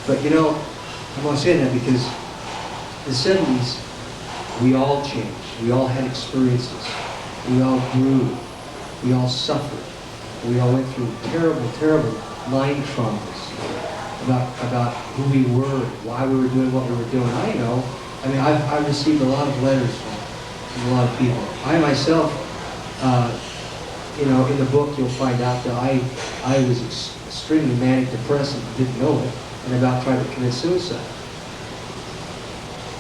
But you know, I'm only saying that because the 70s, we all changed. We all had experiences. We all grew. We all suffered. We all went through terrible, terrible mind traumas about who we were, why we were doing what we were doing. I know. I mean, I've received a lot of letters from a lot of people. I myself, you know, in the book you'll find out that I was extremely manic depressive, didn't know it, and about tried to commit suicide.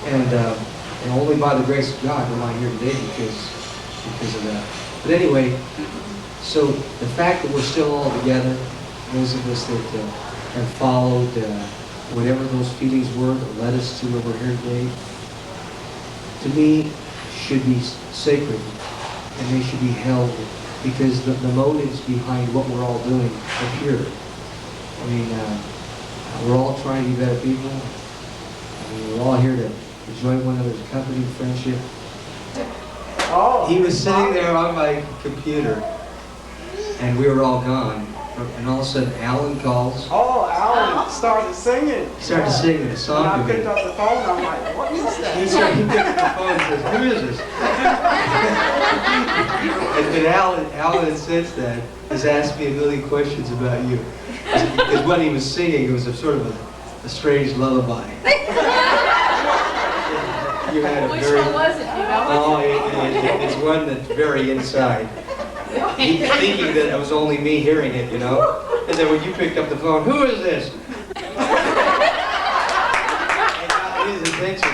And only by the grace of God am I here today because of that. But anyway, so the fact that we're still all together, those of us that have followed whatever those feelings were that led us to where we're here today, to me, should be sacred, and they should be held, because the motives behind what we're all doing are pure. I mean, we're all trying to be better people. I mean, we're all here to enjoy one another's company, friendship. Oh, he was sitting there on my computer, and we were all gone. And all of a sudden, Alan calls. Oh, Alan started singing. He started singing a song to and I me. picked up the phone, I'm like, what is that? He picked up the phone and says, "Who is this?" and Alan, since then, has asked me a million questions about you. Because when he was singing, it was a sort of a strange lullaby. You had a Which very, one was it, you know? Oh, it's one that's very inside. Thinking that it was only me hearing it, you know? And then when you picked up the phone, "Who is this?" And got his attention.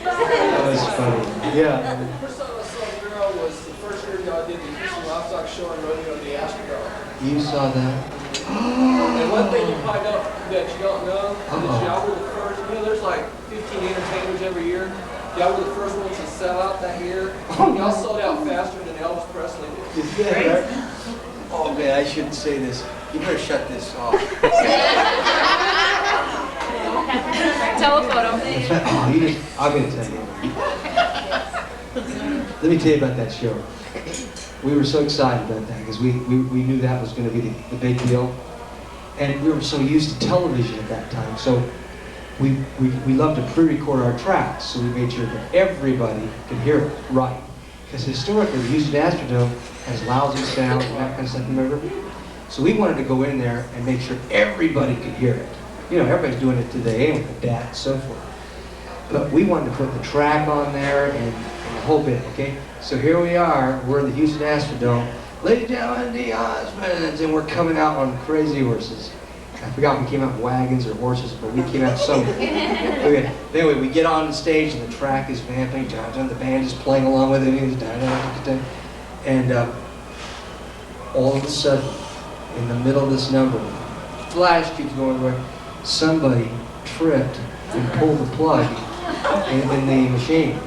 That was funny. Yeah. The first time I saw a girl was the first year y'all did the Houston Livestock Show and Rodeo in the Astrodome. You saw that? And one thing you probably don't, that you don't know, is y'all were the first, you know, there's like 15 entertainers every year. Y'all were the first ones to sell out that year. Y'all sold out faster than Elvis Presley did. Right? Oh man, I shouldn't say this. You better shut this off. Telephoto. Oh, I'm going to tell you. Let me tell you about that show. We were so excited about that because we knew that was going to be the big deal. And we were so used to television at that time. So we loved to pre-record our tracks, so we made sure that everybody could hear it right. Because historically, the Houston Astrodome has lousy sound and that kind of stuff, remember? So we wanted to go in there and make sure everybody could hear it. You know, everybody's doing it today, and with that and so forth. But we wanted to put the track on there and the whole bit, okay? So here we are, we're in the Houston Astrodome. Ladies and gentlemen, the Osmonds, and we're coming out on crazy horses. I forgot if we came out in wagons or horses, but we came out somewhere. Anyway, we get on the stage and the track is vamping, the band is playing along with it, and all of a sudden, in the middle of this number, flash keeps going where somebody tripped and pulled the plug in the machine.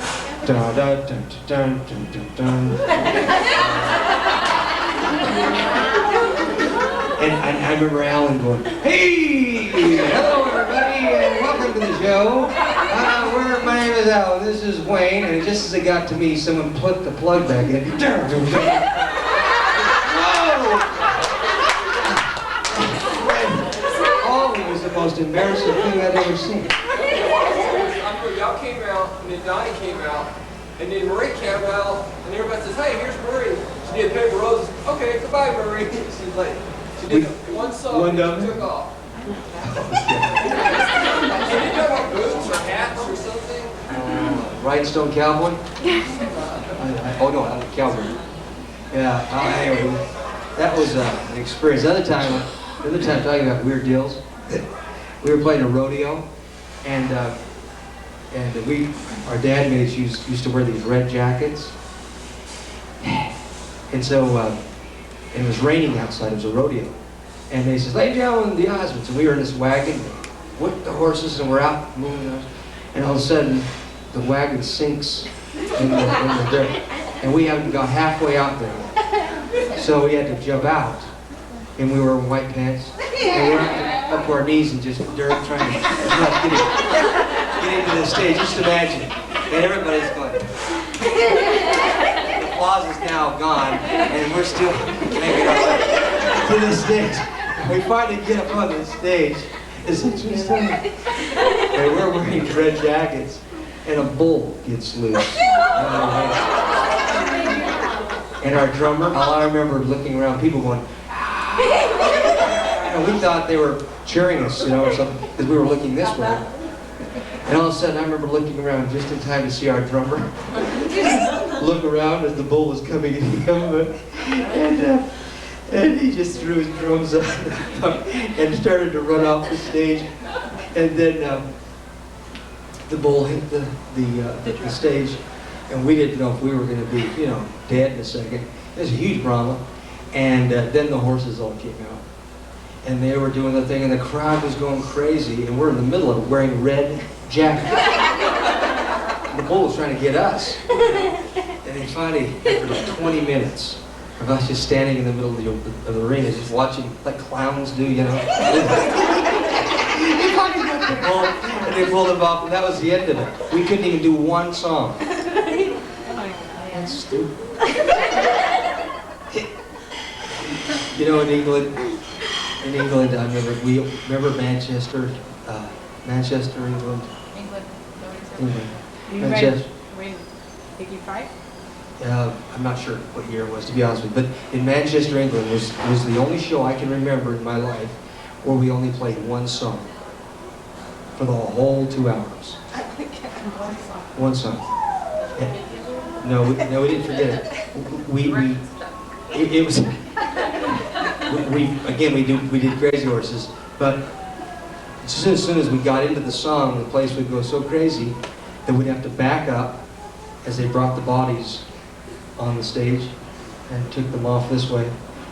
Dun, dun, dun, dun, dun, dun, dun. And I remember Alan going, "Hey, hello everybody, and welcome to the show. My name is Alan, this is Wayne," and just as it got to me, someone put the plug back in. Whoa! Oh, it was the most embarrassing thing I'd ever seen. Y'all came out, and then Donnie came out, and then Marie came out, and everybody says, "Hey, here's Marie." She did Paper Roses. Okay, goodbye, Marie. She's like, she did one song, and she took off. She didn't have like boots or hats or something. Rhinestone Cowboy? Oh no, Cowboy. Yeah, anyway, that was an experience. The other time talking about weird deals, we were playing a rodeo, and our dad made us used to wear these red jackets, and so it was raining outside. It was a rodeo, and they says, "Lay down the Osmonds," and we were in this wagon with the horses, and we're out moving those, and all of a sudden the wagon sinks in the dirt, and we haven't got halfway out there, so we had to jump out, and we were in white pants, and we're up to our knees in just dirt, trying to get into the stage. Just imagine it. And everybody's going. The applause is now gone, and we're still making our way to the stage. We finally get up on the stage, Is it just and we're wearing red jackets, and a bull gets loose. And our drummer, all I remember looking around, people going, and we thought they were cheering us, or something, because we were looking this way. And all of a sudden, I remember looking around just in time to see our drummer look around as the bull was coming at him, and he just threw his drums up and started to run off the stage. And then the bull hit the stage, and we didn't know if we were going to be, dead in a second. It was a huge drama. And then the horses all came out. And they were doing the thing, and the crowd was going crazy, and we're in the middle of it wearing red jackets. And the bull was trying to get us. And then finally, after like 20 minutes of us just standing in the middle of the arena, just watching like clowns do, And they pulled him off, and that was the end of it. We couldn't even do one song. That's stupid. In England, I remember Manchester, England. Manchester. When 85? I'm not sure what year it was, to be honest with you. But in Manchester, England, was the only show I can remember in my life where we only played one song for the whole 2 hours. One song. No, we didn't forget it. It was. We did Crazy Horses, but as soon as we got into the song, the place would go so crazy that we'd have to back up as they brought the bodies on the stage and took them off this way.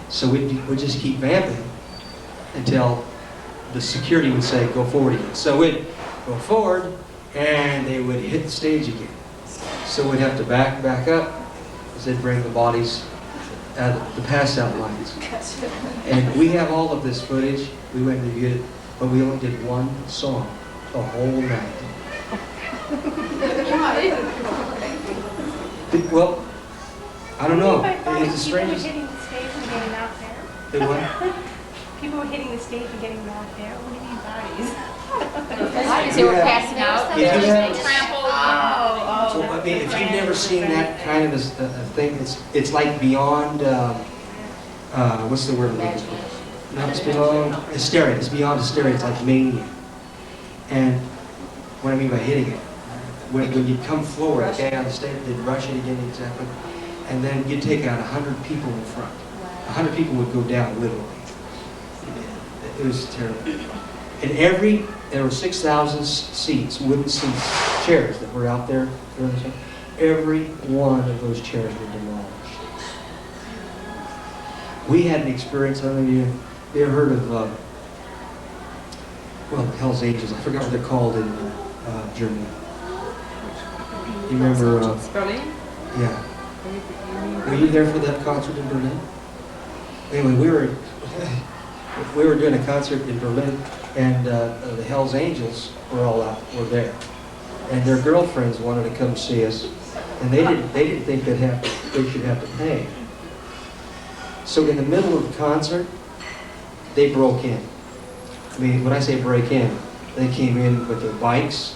So we'd just keep vamping until the security would say, "Go forward again." So we'd go forward, and they would hit the stage again. So we'd have to back up as they'd bring the bodies out of the passed out lines. And we have all of this footage. We went and reviewed it, but we only did one song the whole night. Well, I don't know. It's the strangest. People were hitting the stage and getting knocked down. They what? People were hitting the stage and getting knocked down. What do you mean bodies? Bodies who were passing out. If you have- Trampled. So, I mean, if you've never seen that kind of a thing, it's like beyond, what's the word I'm looking for? No, it's beyond hysteria. It's beyond hysteria. It's like mania. And what I mean by hitting it, when you come forward, okay, on the stage, they'd rush it again, exactly. And then you'd take out 100 people in front. 100 people would go down, literally. It was terrible. And there were 6,000 seats, wooden seats, chairs that were out there. Every one of those chairs were demolished. We had an experience, I don't know if you ever heard of, Hell's Angels. I forgot what they're called in Germany. You remember? Berlin? Yeah. Were you there for that concert in Berlin? Anyway, we were doing a concert in Berlin, and the Hell's Angels were there, and their girlfriends wanted to come see us, and they didn't think they should have to pay. So in the middle of the concert, they broke in. I mean, when I say break in, they came in with their bikes,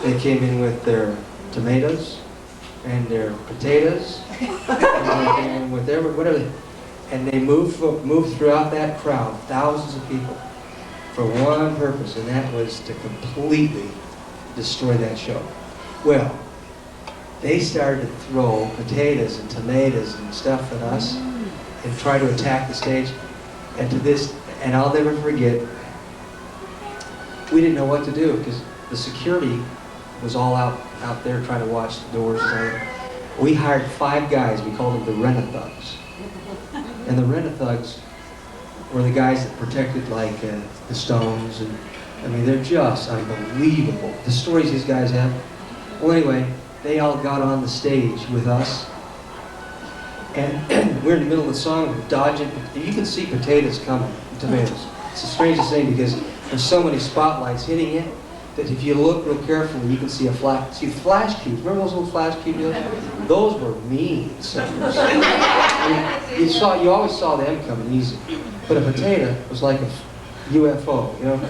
they came in with their tomatoes and their potatoes, and they came in with whatever. And they moved throughout that crowd, thousands of people, for one purpose, and that was to completely destroy that show. Well, they started to throw potatoes and tomatoes and stuff at us and try to attack the stage. And I'll never forget, we didn't know what to do because the security was all out there trying to watch the doors. We hired 5 guys, we called them the Rent-A-Thugs. And the Rent-A-Thugs were the guys that protected like the Stones, and I mean they're just unbelievable. The stories these guys have. Well, anyway, they all got on the stage with us, and we're in the middle of the song, dodging. You can see potatoes coming, tomatoes. It's the strangest thing because there's so many spotlights hitting it that if you look real carefully, you can see flash cubes. Remember those little flash cube deals? Those were mean suckers. You always saw them coming easy. But a potato was like a UFO,